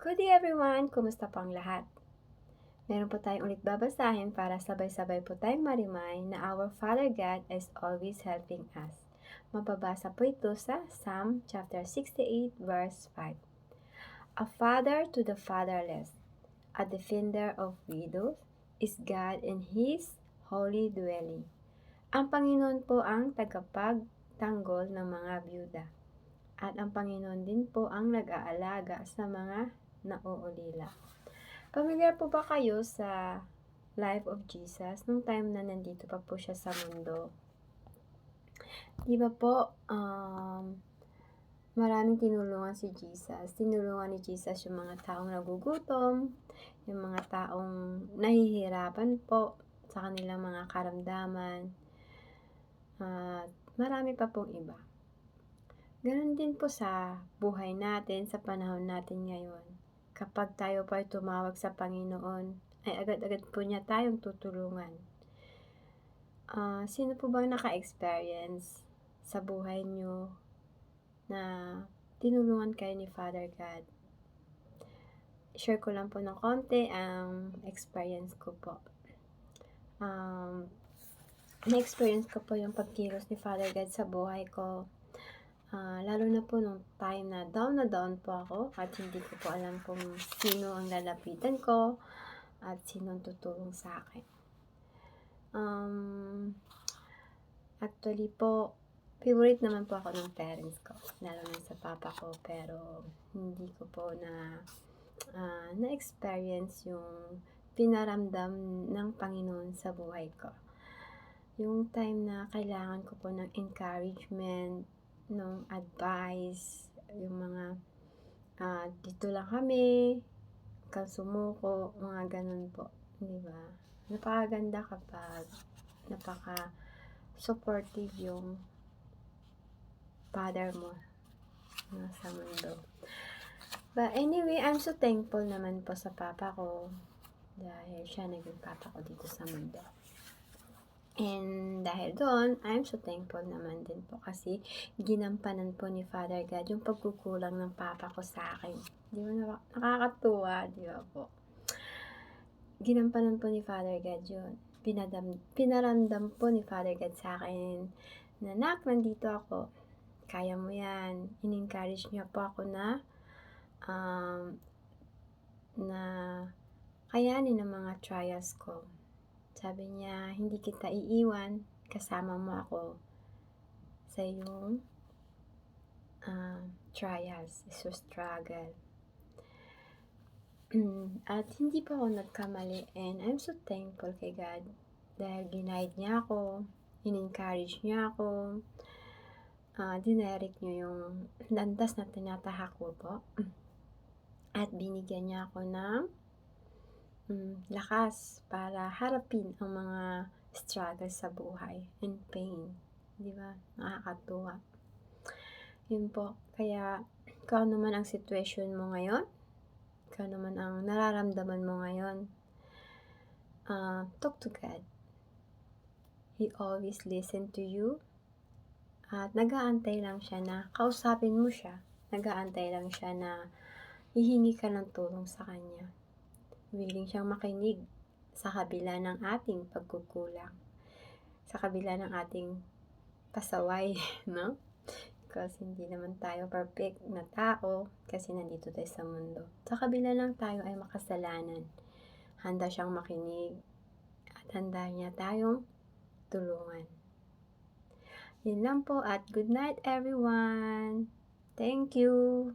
Good day everyone! Kumusta po ang lahat? Meron po tayong ulit babasahin para sabay-sabay po tayong marimay na our Father God is always helping us. Mababasa po ito sa Psalm chapter 68 verse 5. A father to the fatherless, a defender of widows, is God in His holy dwelling. Ang Panginoon po ang tagapagtanggol ng mga byuda. At ang Panginoon din po ang nag-aalaga sa mga nauulila. Pamilyar po ba kayo sa life of Jesus nung time na nandito pa po siya sa mundo? Di ba po, maraming tinulungan si Jesus. Tinulungan ni Jesus yung mga taong nagugutom, yung mga taong nahihirapan po sa kanilang mga karamdaman, at marami pa pong iba. Ganon din po sa buhay natin, sa panahon natin ngayon. Kapag tayo po ay tumawag sa Panginoon, ay agad-agad po niya tayong tutulungan. Sino po bang naka-experience sa buhay niyo na tinulungan kayo ni Father God? Share ko lang po ng konti ang experience ko po. Na-experience ko po yung pagkilos ni Father God sa buhay ko. Lalo na po nung time na down po ako at hindi ko po alam kung sino ang lalapitan ko at sino ang tutulong sa akin. Actually po, favorite naman po ako ng parents ko, lalo na sa papa ko, pero hindi ko po na-experience yung pinaramdam ng Panginoon sa buhay ko. Yung time na kailangan ko po ng encouragement, ng advice, yung mga dito lang kami, kang sumuko, mga ganun po, di ba? Napakaganda kapag napaka-supportive yung father mo sa mundo. But anyway, I'm so thankful naman po sa papa ko dahil siya naging papa ko dito sa mundo. And dahil doon, I'm so thankful naman din po kasi ginampanan po ni Father God yung pagkukulang ng papa ko sa akin. Di ba nakakatuwa, di ba po? Ginampanan po ni Father God yun. Pinaramdam po ni Father God sa akin na, "Nak, nandito ako. Kaya mo yan." In-encourage niya po ako na kayanin ang mga trials ko. Sabi niya, "Hindi kita iiwan, kasama mo ako sa iyong trials, sa struggle." At hindi pa ako nagkamali and I'm so thankful kay God dahil ginaid niya ako, in-encourage niya ako, dinirect niya yung landas na tinatahak ko po, at binigyan niya ako ng lakas para harapin ang mga struggle sa buhay and pain. Di ba? Nakakatuwa. Yun po. Kaya, kung ano man ang situation mo ngayon, kung ano man ang nararamdaman mo ngayon, talk to God. He always listen to you. At nag-aantay lang siya na kausapin mo siya. Nag-aantay lang siya na hihingi ka ng tulong sa Kanya. Willing siyang makinig sa kabila ng ating pagkukulang, sa kabila ng ating pasaway, no? Kasi hindi naman tayo perfect na tao kasi nandito tayo sa mundo. Sa kabila lang tayo ay makasalanan. Handa siyang makinig at handa niya tayong tulungan. Yun lang po at good night everyone. Thank you.